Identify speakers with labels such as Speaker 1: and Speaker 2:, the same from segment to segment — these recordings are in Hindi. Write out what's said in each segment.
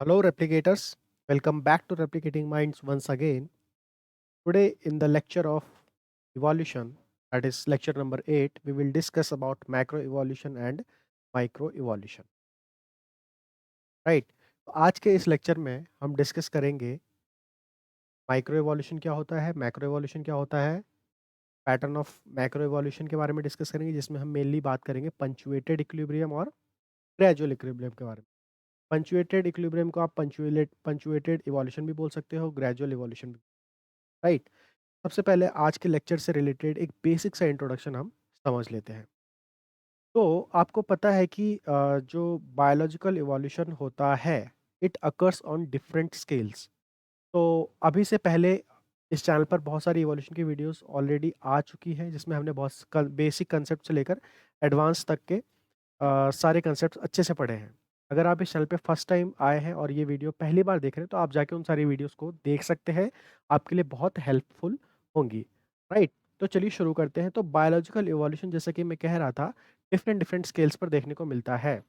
Speaker 1: Hello, replicators. Welcome back to Replicating Minds once again. Today, in the lecture of evolution, that is lecture number 8, we will discuss about macro evolution and micro evolution. Right, तो आज के इस लेक्चर में हम डिस्कस करेंगे माइक्रो एवोल्यूशन क्या होता है, मैक्रो एवोल्यूशन क्या होता है, पैटर्न ऑफ मैक्रो एवोल्यूशन के बारे में डिस्कस करेंगे, जिसमें हम मेनली बात करेंगे पंचुएटेड इक्विलिब्रियम और ग्रेजुअल इक्विलिब्रियम के बारे में। पंचुएटेड इक्विलिब्रियम को आप पंचुएटेड इवोल्यूशन भी बोल सकते हो, ग्रेजुअल इवोल्यूशन भी। राइट। सबसे पहले आज के लेक्चर से रिलेटेड एक बेसिक सा इंट्रोडक्शन हम समझ लेते हैं। तो आपको पता है कि जो बायोलॉजिकल इवोल्यूशन होता है, it occurs on different scales. तो अभी से पहले इस चैनल पर बहुत सारी इवोल्यूशन की वीडियोस ऑलरेडी आ चुकी हैं, जिसमें हमने बहुत बेसिक कंसेप्ट से लेकर एडवांस तक के सारे कंसेप्ट अच्छे से पढ़े हैं। अगर आप इस चैनल पे फर्स्ट टाइम आए हैं और ये वीडियो पहली बार देख रहे हैं, तो आप जाके उन सारी वीडियोस को देख सकते हैं, आपके लिए बहुत हेल्पफुल होंगी। राइट। तो चलिए शुरू करते हैं। तो बायोलॉजिकल इवोल्यूशन, जैसा कि मैं कह रहा था, डिफरेंट डिफरेंट स्केल्स पर देखने को मिलता है।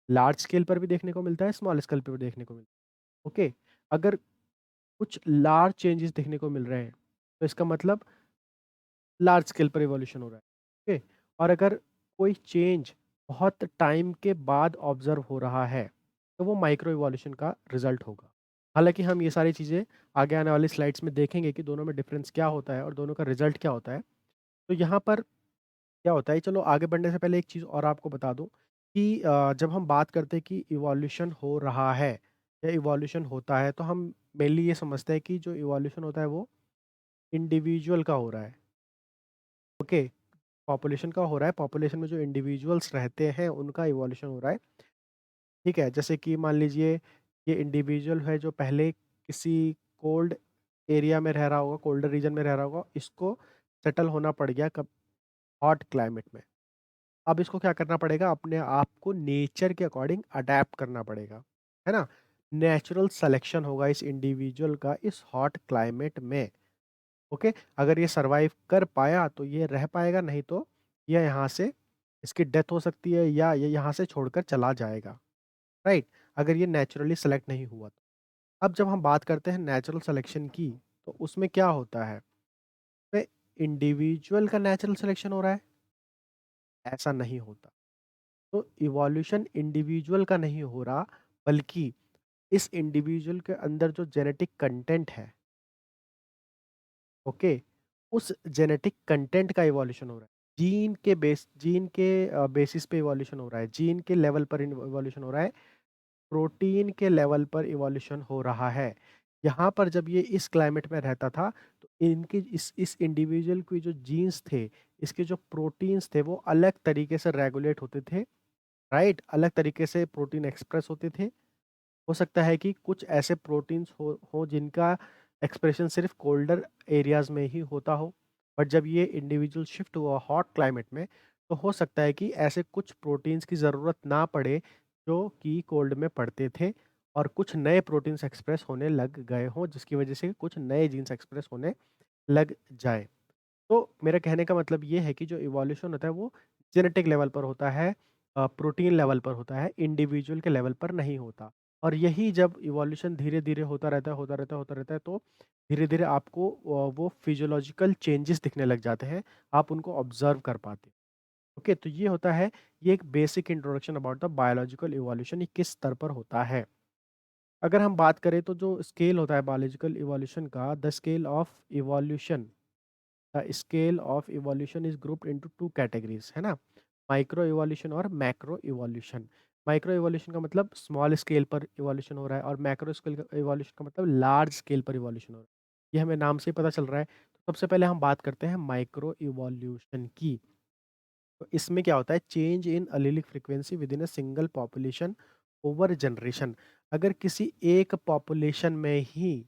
Speaker 1: लार्ज स्केल पर भी देखने को मिलता है, स्मॉल स्केल पर भी देखने को मिलता है। ओके। अगर कुछ लार्ज चेंजेस देखने को मिल रहे हैं, तो इसका मतलब लार्ज स्केल पर इवोल्यूशन हो रहा है। ओके। और अगर कोई चेंज बहुत टाइम के बाद ऑब्जर्व हो रहा है, तो वो माइक्रो इवोल्यूशन का रिजल्ट होगा। हालांकि हम ये सारी चीज़ें आगे आने वाली स्लाइड्स में देखेंगे कि दोनों में डिफरेंस क्या होता है और दोनों का रिजल्ट क्या होता है। तो यहाँ पर क्या होता है, चलो आगे बढ़ने से पहले एक चीज़ और आपको बता दूं कि जब हम बात करते हैं कि इवोल्यूशन हो रहा है या इवोल्यूशन होता है, तो हम मेनली ये समझते हैं कि जो इवोल्यूशन होता है वो इंडिविजुअल का हो रहा है। ओके। पॉपुलेशन का हो रहा है, पॉपुलेशन में जो इंडिविजुअल्स रहते हैं उनका इवोल्यूशन हो रहा है। ठीक है, जैसे कि मान लीजिए ये इंडिविजुअल है जो पहले किसी कोल्ड एरिया में रह रहा होगा, कोल्डर रीजन में रह रहा होगा, इसको सेटल होना पड़ गया कब, हॉट क्लाइमेट में। अब इसको क्या करना पड़ेगा, अपने आप को नेचर के अकॉर्डिंग अडेप्ट करना पड़ेगा, है ना। नेचुरल सिलेक्शन होगा इस इंडिविजुअल का इस हॉट क्लाइमेट में। ओके। अगर ये सरवाइव कर पाया तो ये रह पाएगा, नहीं तो ये यहाँ से इसकी डेथ हो सकती है या ये यहाँ से छोड़कर चला जाएगा। राइट। अगर ये नेचुरली सेलेक्ट नहीं हुआ तो। अब जब हम बात करते हैं नेचुरल सिलेक्शन की, तो उसमें क्या होता है, इंडिविजुअल का नेचुरल सिलेक्शन हो रहा है, ऐसा नहीं होता। तो इवोल्यूशन इंडिविजुअल का नहीं हो रहा, बल्कि इस इंडिविजुअल के अंदर जो जेनेटिक कंटेंट है, ओके, उस जेनेटिक कंटेंट का इवोल्यूशन हो रहा है। जीन के बेसिस पे इवोल्यूशन हो रहा है, जीन के लेवल पर इवोल्यूशन हो रहा है, प्रोटीन के लेवल पर इवोल्यूशन हो रहा है। यहाँ पर जब ये इस क्लाइमेट में रहता था, तो इनकी इस इंडिविजुअल की जो जीन्स थे, इसके जो प्रोटीन्स थे, वो अलग तरीके से रेगुलेट होते थे। राइट। अलग तरीके से प्रोटीन एक्सप्रेस होते थे। हो सकता है कि कुछ ऐसे प्रोटीन्स हो जिनका एक्सप्रेशन सिर्फ कोल्डर एरियाज में ही होता हो। बट जब ये इंडिविजुअल शिफ्ट हुआ हॉट क्लाइमेट में, तो हो सकता है कि ऐसे कुछ प्रोटीन्स की ज़रूरत ना पड़े जो कि कोल्ड में पड़ते थे, और कुछ नए प्रोटीन्स एक्सप्रेस होने लग गए हों, जिसकी वजह से कुछ नए जीन्स एक्सप्रेस होने लग जाए। तो मेरा कहने का मतलब ये है कि जो इवोल्यूशन होता है वो जेनेटिक लेवल पर होता है, प्रोटीन लेवल पर होता है, इंडिविजुअल के लेवल पर नहीं होता। और यही जब इवोल्यूशन धीरे धीरे होता रहता है, होता रहता है, तो धीरे धीरे आपको वो फिजियोलॉजिकल चेंजेस दिखने लग जाते हैं, आप उनको ऑब्जर्व कर पाते हैं। ओके। तो ये होता है, ये एक basic introduction about the biological evolution, ये किस स्तर पर होता है। अगर हम बात करें तो जो स्केल होता है बायोलॉजिकल इवोल्यूशन का, the scale of evolution, the scale of evolution is grouped into two categories, है ना। माइक्रो इवोल्यूशन और मैक्रो इवोल्यूशन। माइक्रो इवोल्यूशन का मतलब स्मॉल स्केल पर इवोल्यूशन हो रहा है, और मैक्रो स्केल इवोल्यूशन का मतलब लार्ज स्केल पर इवोल्यूशन हो रहा है। ये हमें नाम से ही पता चल रहा है। तो सबसे पहले हम बात करते हैं माइक्रो इवोल्यूशन की। तो इसमें क्या होता है, change in allelic frequency with in a single population over generation. अगर किसी एक पॉपुलेशन में ही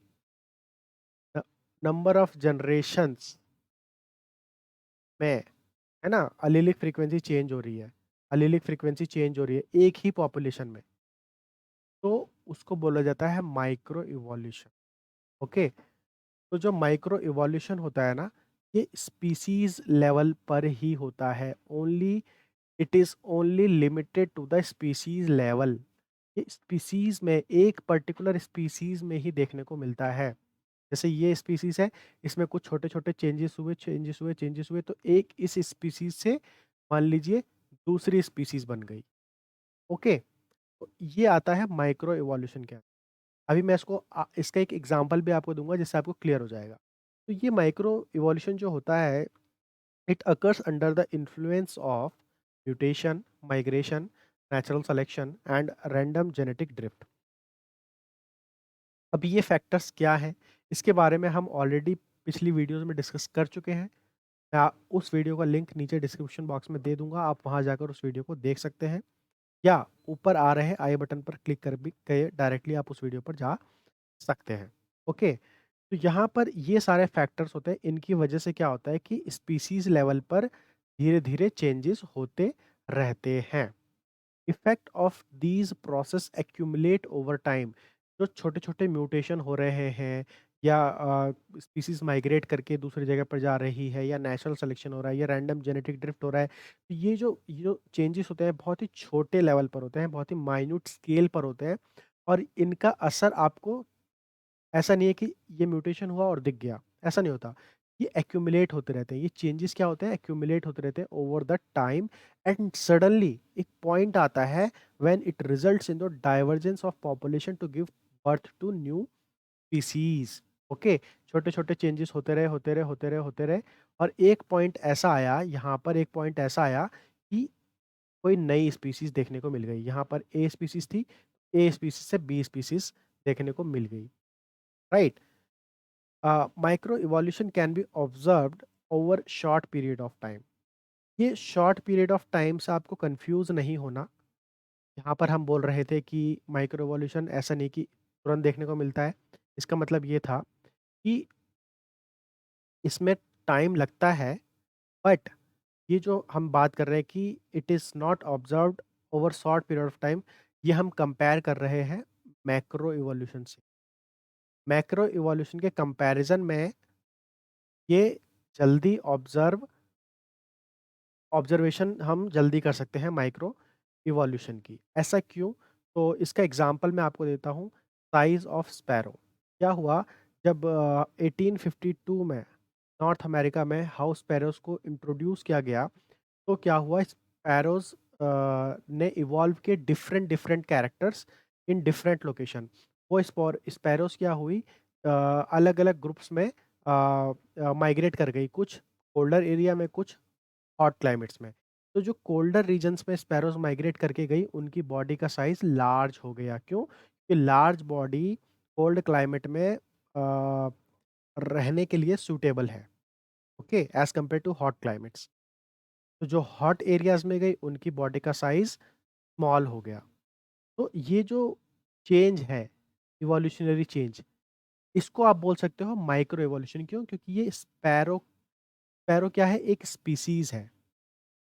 Speaker 1: नंबर ऑफ जनरेशन्स में, है ना, अलीलिक फ्रीक्वेंसी चेंज हो रही है, अलीलिक फ्रीक्वेंसी चेंज हो रही है एक ही पॉपुलेशन में, तो उसको बोला जाता है माइक्रो इवोल्यूशन। ओके। तो जो माइक्रो इवोल्यूशन होता है ना, ये स्पीसीज लेवल पर ही होता है, only, it is only limited to the species level. ये स्पीसीज़ में एक पर्टिकुलर स्पीसीज़ में ही देखने को मिलता है। जैसे ये स्पीसीज़ है, इसमें कुछ छोटे-छोटे चेंजेस हुए तो एक इस स्पीसीज़ से मान लीजिए दूसरी स्पीसीज़ बन गई। ओके? तो ये आता है माइक्रो इवोल्यूशन के अंदर। अभी मैं इसका एक एग्ज़ाम्पल भी आपको दूँगा जिससे आपको क्लियर हो जाएगा। तो ये माइक्रो इवोल्यूशन जो होता है, it occurs under the influence of mutation, migration, natural selection and random genetic drift. अब ये फैक्टर्स क्या हैं? इसके बारे में हम ऑलरेडी पिछली वीडियोज़ में डिस्कस कर चुके हैं। उस वीडियो का लिंक नीचे डिस्क्रिप्शन बॉक्स में दे दूँगा, आप वहाँ जाकर उस वीडियो को देख सकते हैं, या ऊपर आ रहे आई बटन पर क्लिक कर भी के डायरेक्टली आप उस वीडियो पर जा सकते हैं। ओके? तो यहाँ पर ये सारे फैक्टर्स होते हैं, इनकी वजह से क्या होता है कि स्पीशीज़ लेवल पर धीरे-धीरे चेंजेस होते रहते हैं। Effect of these process accumulate over time. जो छोटे-छोटे म्यूटेशन हो रहे हैं, या स्पीशीज़ माइग्रेट करके दूसरी जगह पर जा रही है, या नेचुरल सिलेक्शन हो रहा है, या रैंडम जेनेटिक ड्रिफ्ट हो रहा है। तो ये जो चेंजेस होते हैं बहुत ही छोटे लेवल पर होते हैं, बहुत ही माइन्यूट स्केल पर होते हैं, और इनका असर आपको ऐसा नहीं है कि ये म्यूटेशन हुआ और दिख गया, ऐसा नहीं होता। ये एक्यूमुलेट होते रहते हैं, ये चेंजेस क्या होते हैं, एक्यूमुलेट होते रहते हैं over the time, and suddenly एक पॉइंट आता है when it results in the divergence of population to give birth to new species. Okay? छोटे-छोटे चेंजेस होते रहे, और एक पॉइंट ऐसा आया, यहाँ पर एक पॉइंट ऐसा आया कि कोई नई स्पीशीज देखने को मिल गई। यहाँ पर ए स्पीशीज थी, ए स्पीशीज से बी स्पीशीज देखने को मिल गई, right? Micro evolution can be observed over short period of time. ये शॉर्ट पीरियड ऑफ टाइम से आपको कंफ्यूज नहीं होना। यहाँ पर हम बोल रहे थे कि माइक्रो इवोल्यूशन ऐसा नहीं कि तुरंत देखने को मिलता है। इसका मतलब ये था कि इसमें टाइम लगता है, बट ये जो हम बात कर रहे हैं कि it is not observed over short period of time, ये हम कंपेयर कर रहे हैं मैक्रो इवोल्यूशन से। मैक्रो इवोल्यूशन के कंपैरिजन में ये जल्दी ऑब्जर्वेशन हम जल्दी कर सकते हैं माइक्रो इवोल्यूशन की। ऐसा क्यों? तो इसका एग्जांपल मैं आपको देता हूँ, साइज़ ऑफ स्पैरो। क्या हुआ जब 1852 में नॉर्थ अमेरिका में हाउस स्पैरोज़ को इंट्रोड्यूस किया गया, तो क्या हुआ, स्पैरोज़ ने इवॉल्व किए different different characters in different location. वो स्पैरोज़ क्या हुई, अलग-अलग ग्रुप्स में माइग्रेट कर गई, कुछ कोल्डर एरिया में, कुछ हॉट क्लाइमेट्स में। तो जो कोल्डर रीजन्स में स्पैरोज़ माइग्रेट करके गई, उनकी बॉडी का साइज़ लार्ज हो गया। क्यों? कि लार्ज बॉडी कोल्ड क्लाइमेट में रहने के लिए सूटेबल है, okay, as compare to hot climates. तो जो हॉट एरियाज़ में गई, उनकी बॉडी का साइज़ स्मॉल हो गया। तो ये जो चेंज है, इवोल्यूशनरी चेंज, इसको आप बोल सकते हो माइक्रो इवोल्यूशन। क्यों? क्योंकि ये स्पैरो स्पैरो क्या है, एक स्पीसीज़ है।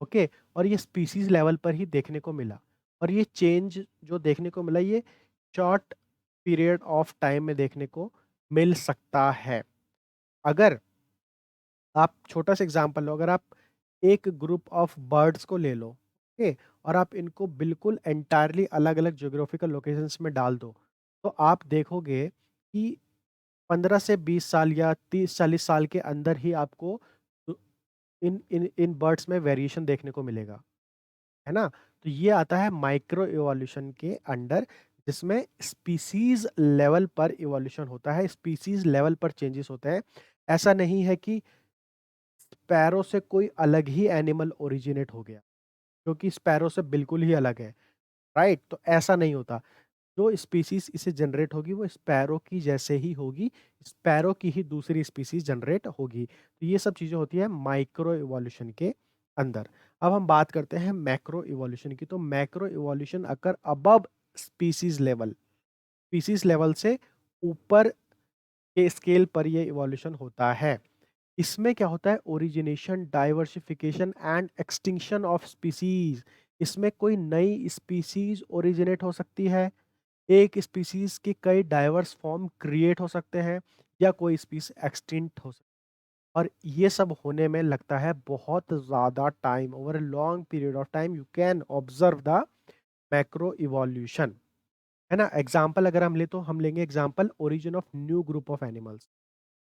Speaker 1: ओके? और ये स्पीसीज़ लेवल पर ही देखने को मिला, और ये चेंज जो देखने को मिला, ये शॉर्ट पीरियड ऑफ टाइम में देखने को मिल सकता है। अगर आप छोटा सा एग्जांपल लो, अगर आप एक ग्रुप ऑफ बर्ड्स को ले लो, ओके, और आप इनको बिल्कुल एंटायरली अलग-अलग ज्योग्राफिकल लोकेशंस में डाल दो, तो आप देखोगे कि 15 से 20 साल या 30-40 साल के अंदर ही आपको इन इन इन बर्ड्स में वेरिएशन देखने को मिलेगा। है ना? तो ये आता है माइक्रो इवोल्यूशन के अंडर, जिसमें स्पीसीज़ लेवल पर इवोल्यूशन होता है, स्पीसीज़ लेवल पर चेंजेस होते हैं। ऐसा नहीं है कि स्पैरो से कोई अलग ही एनिमल ओरिजिनेट हो गया, जो कि स्पैरो से बिल्कुल ही अलग है, राइट? तो ऐसा नहीं होता। जो स्पीसीज़ इसे जनरेट होगी, वो स्पैरो की जैसे ही होगी, स्पैरो की ही दूसरी स्पीसीज़ जनरेट होगी। तो ये सब चीज़ें होती हैं माइक्रो इवोल्यूशन के अंदर। अब हम बात करते हैं मैक्रो इवोल्यूशन की। तो macro evolution occur above species level, species level से ऊपर के स्केल पर ये इवोल्यूशन होता है। इसमें क्या होता है, origination, diversification and extinction of species. इसमें कोई नई स्पीसीज़ ओरिजिनेट हो सकती है, एक स्पीसीज के कई डाइवर्स फॉर्म क्रिएट हो सकते हैं, या कोई स्पीसी एक्सटिंक्ट हो सकती है। और ये सब होने में लगता है बहुत ज़्यादा time. Over a long period of time you can observe the macro evolution. है ना? एग्ज़ाम्पल अगर हम लें तो हम लेंगे example origin of new group of animals.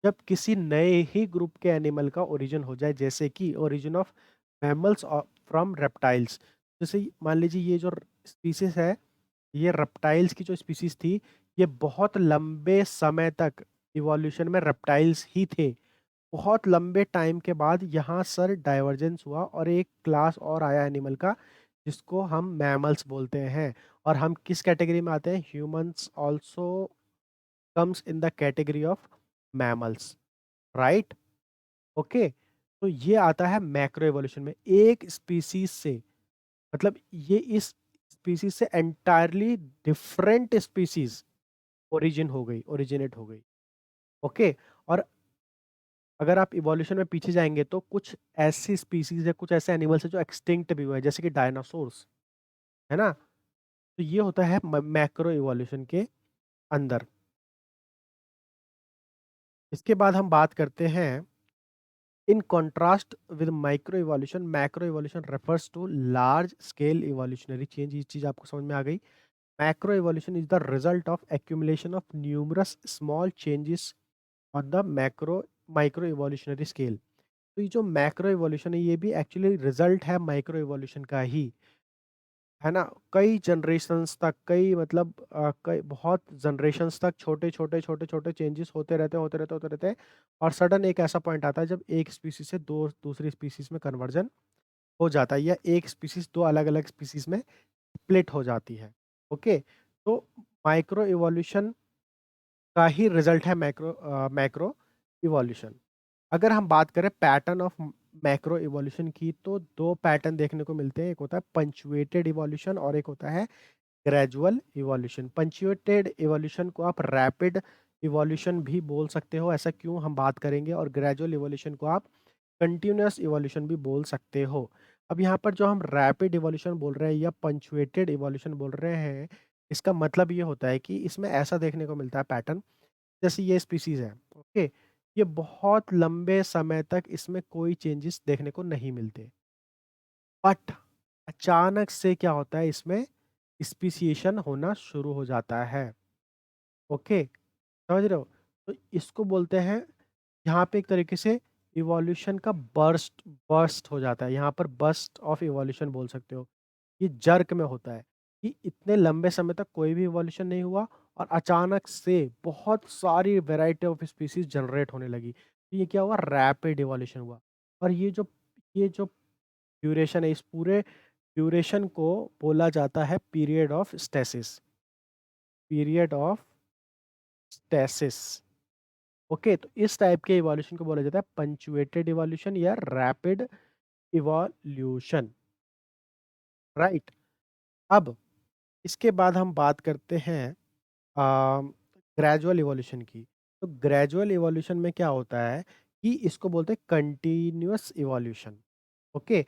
Speaker 1: जब किसी नए ही ग्रुप के एनिमल का ओरिजिन हो जाए, जैसे कि origin of mammals from reptiles. जैसे मान लीजिए ये जो स्पीसीज है, ये रेप्टाइल्स की जो स्पीसीज थी, ये बहुत लंबे समय तक इवोल्यूशन में रेप्टाइल्स ही थे। बहुत लंबे टाइम के बाद यहाँ सर डाइवर्जेंस हुआ और एक क्लास और आया एनिमल का, जिसको हम मैमल्स बोलते हैं। और हम किस कैटेगरी में आते हैं? Humans also comes in the category of mammals, right? Okay. तो ये आता है मैक्रो एवोल्यूशन में, एक स्पीसीज से, मतलब ये इस स्पीसीज से एंटायरली डिफरेंट स्पीसीज ओरिजिनेट हो गई। ओके। और अगर आप इवोल्यूशन में पीछे जाएंगे तो कुछ ऐसी स्पीसीज है, कुछ ऐसे एनिमल्स है जो एक्सटिंक्ट भी हुए हैं, जैसे कि डायनासोर्स, है ना? तो ये होता है मैक्रो इवोल्यूशन के अंदर। इसके बाद हम बात करते हैं, in contrast with micro evolution, macro evolution refers to large scale evolutionary change. ये चीज आपको समझ में आ गई? Macro evolution is the result of accumulation of numerous small changes on the macro micro evolutionary scale. तो ये जो मैक्रो इवोल्यूशन है, ये भी एक्चुअली रिजल्ट है माइक्रो इवोल्यूशन का ही, है ना? कई जनरेशंस तक, कई मतलब कई बहुत जनरेशंस तक छोटे छोटे छोटे छोटे चेंजेस होते रहते हैं। और सडन एक ऐसा पॉइंट आता है जब एक स्पीसीज से दो दूसरी स्पीसीज में कन्वर्जन हो जाता है, या एक स्पीसीज दो अलग अलग स्पीसीज में स्प्लिट हो जाती है। ओके। तो माइक्रो इवोल्यूशन का ही रिजल्ट है मैक्रो इवोल्यूशन। अगर हम बात करें पैटर्न ऑफ मैक्रो इवोल्यूशन की, तो दो पैटर्न देखने को मिलते हैं। एक होता है पंचुएटेड इवोल्यूशन और एक होता है ग्रेजुअल इवोल्यूशन। पंचुएटेड इवोल्यूशन को आप रैपिड इवोल्यूशन भी बोल सकते हो, ऐसा क्यों, हम बात करेंगे। और ग्रेजुअल इवोल्यूशन को आप कंटिन्यूअस इवोल्यूशन भी बोल सकते हो। अब यहाँ पर जो हम रैपिड इवोल्यूशन बोल रहे हैं या पंचुएटेड इवोल्यूशन बोल रहे हैं, इसका मतलब ये होता है कि इसमें ऐसा देखने को मिलता है पैटर्न, जैसे ये स्पीसीज है, ओके, ये बहुत लंबे समय तक इसमें कोई चेंजेस देखने को नहीं मिलते, बट अचानक से क्या होता है, इसमें स्पीसिएशन होना शुरू हो जाता है। ओके, समझ रहे हो? तो इसको बोलते हैं, यहाँ पे एक तरीके से इवोल्यूशन का बर्स्ट बर्स्ट हो जाता है। यहाँ पर बर्स्ट ऑफ इवोल्यूशन बोल सकते हो। ये जर्क में होता है कि इतने लंबे समय तक कोई भी इवोल्यूशन नहीं हुआ और अचानक से बहुत सारी वैरायटी ऑफ स्पीसीज जनरेट होने लगी। तो ये क्या हुआ? रैपिड इवोल्यूशन हुआ। और ये जो ड्यूरेशन है, इस पूरे ड्यूरेशन को बोला जाता है period of stasis. Period of stasis. Okay, तो इस टाइप के इवोल्यूशन को बोला जाता है पंचुएटेड इवोल्यूशन या रैपिड इवोल्यूशन, राइट? अब इसके बाद हम बात करते हैं ग्रेजुअल इवोल्यूशन की। तो ग्रेजुअल इवोल्यूशन में क्या होता है कि इसको बोलते हैं कंटिन्यूअस इवोल्यूशन। ओके।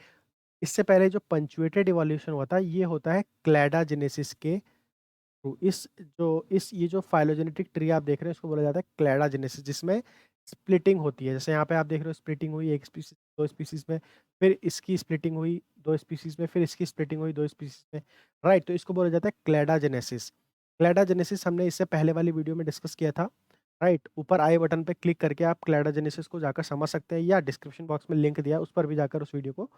Speaker 1: इससे पहले जो पंचुएटेड इवोल्यूशन हुआ था, ये होता है क्लैडाजेनेसिस के थ्रू। इस ये जो फाइलोजेनेटिक ट्री आप देख रहे हैं, इसको बोला जाता है क्लैडाजेनेसिस, जिसमें स्प्लिटिंग होती है। जैसे यहाँ पे आप देख रहे हो, स्प्लिटिंग हुई एक स्पीसीज दो स्पीसीज में, फिर इसकी स्प्लिटिंग हुई दो स्पीसीज में, फिर इसकी स्प्लिटिंग हुई दो स्पीसीज में, राइट? तो इसको बोला जाता है क्लैडाजेनेसिस। क्लैडाजेनेसिस हमने इससे पहले वाली वीडियो में डिस्कस किया था, राइट? ऊपर आई बटन पे क्लिक करके आप क्लैडाजेनेसिस को जाकर समझ सकते हैं, या डिस्क्रिप्शन बॉक्स में लिंक दिया है, उस पर भी जाकर उस वीडियो को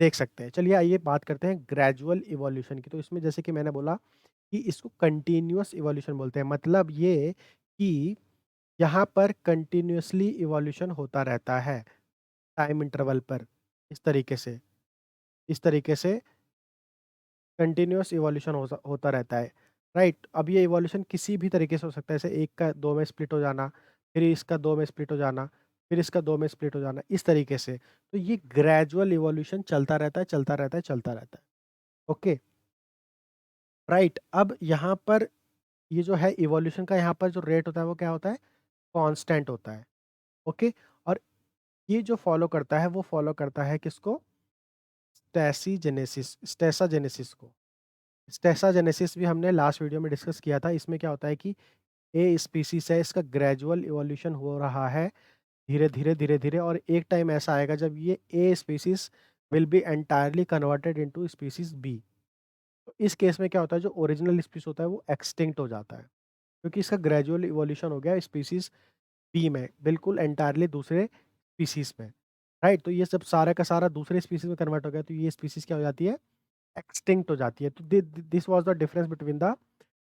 Speaker 1: देख सकते हैं। चलिए आइए बात करते हैं ग्रेजुअल इवोल्यूशन की। तो इसमें जैसे कि मैंने बोला कि इसको कंटिन्यूअस इवोल्यूशन बोलते हैं। मतलब ये कि यहाँ पर कंटिन्यूअसली इवोल्यूशन होता रहता है टाइम इंटरवल पर, इस तरीके से, इस तरीके से कंटिन्यूअस इवोल्यूशन होता रहता है, राइट? अब ये इवोल्यूशन किसी भी तरीके से हो सकता है, जैसे एक का दो में स्प्लिट हो जाना, फिर इसका दो में स्प्लिट हो जाना, फिर इसका दो में स्प्लिट हो जाना, इस तरीके से। तो ये ग्रेजुअल इवोल्यूशन चलता रहता है, चलता रहता है, चलता रहता है। Okay, right? अब यहाँ पर ये जो है इवोल्यूशन का, यहाँ पर जो रेट होता है वो क्या होता है? कांस्टेंट होता है। ओके। और ये जो फॉलो करता है, वो फॉलो करता है किसको? स्टेसाजेनेसिस को। स्टेसाजेनेसिस भी हमने लास्ट वीडियो में डिस्कस किया था। इसमें क्या होता है कि ए स्पीसीज है, इसका ग्रेजुअल इवोल्यूशन हो रहा है, धीरे धीरे धीरे धीरे, और एक टाइम ऐसा आएगा जब ये A species will be entirely converted into species B. तो इस केस में क्या होता है, जो ओरिजिनल स्पीसीज़ होता है वो एक्सटिंक्ट हो जाता है, क्योंकि इसका ग्रेजुअल इवोल्यूशन हो गया स्पीसीज़ बी में, बिल्कुल एंटायरली दूसरे स्पीसीज़ में, राइट? तो ये सब सारा का सारा दूसरे स्पीसीज़ में कन्वर्ट हो गया, तो ये स्पीसीज़ क्या हो जाती है? एक्सटिंक्ट हो जाती है। तो this was the difference between the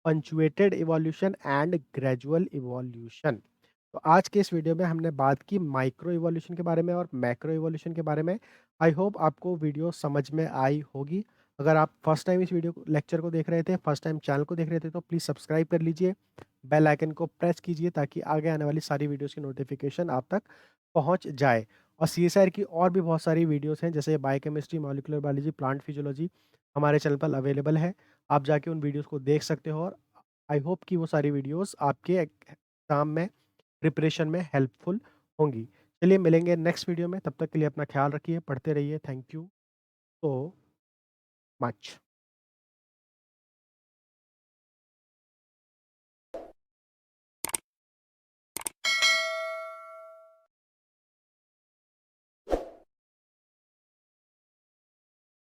Speaker 1: punctuated evolution and gradual evolution. तो आज के इस वीडियो में हमने बात की माइक्रो इवोल्यूशन के बारे में और मैक्रो इवोल्यूशन के बारे में। आई होप आपको वीडियो समझ में आई होगी। अगर आप फर्स्ट टाइम इस वीडियो लेक्चर को देख रहे थे, फर्स्ट टाइम चैनल को देख रहे थे, तो प्लीज़ सब्सक्राइब कर लीजिए, बेल आइकन को प्रेस कीजिए ताकि आगे आने वाली सारी वीडियोस की नोटिफिकेशन आप तक पहुंच जाए। और सीएसआईआर की और भी बहुत सारी वीडियोस हैं, जैसे biochemistry, molecular biology, plant physiology, हमारे चैनल पर अवेलेबल है। आप जाके उन वीडियोस को देख सकते हो और आई होप कि वो सारी वीडियोस आपके एग्जाम में प्रिपरेशन में हेल्पफुल होंगी। चलिए मिलेंगे नेक्स्ट वीडियो में, तब तक के लिए अपना ख्याल रखिए, पढ़ते रहिए। Thank you so much.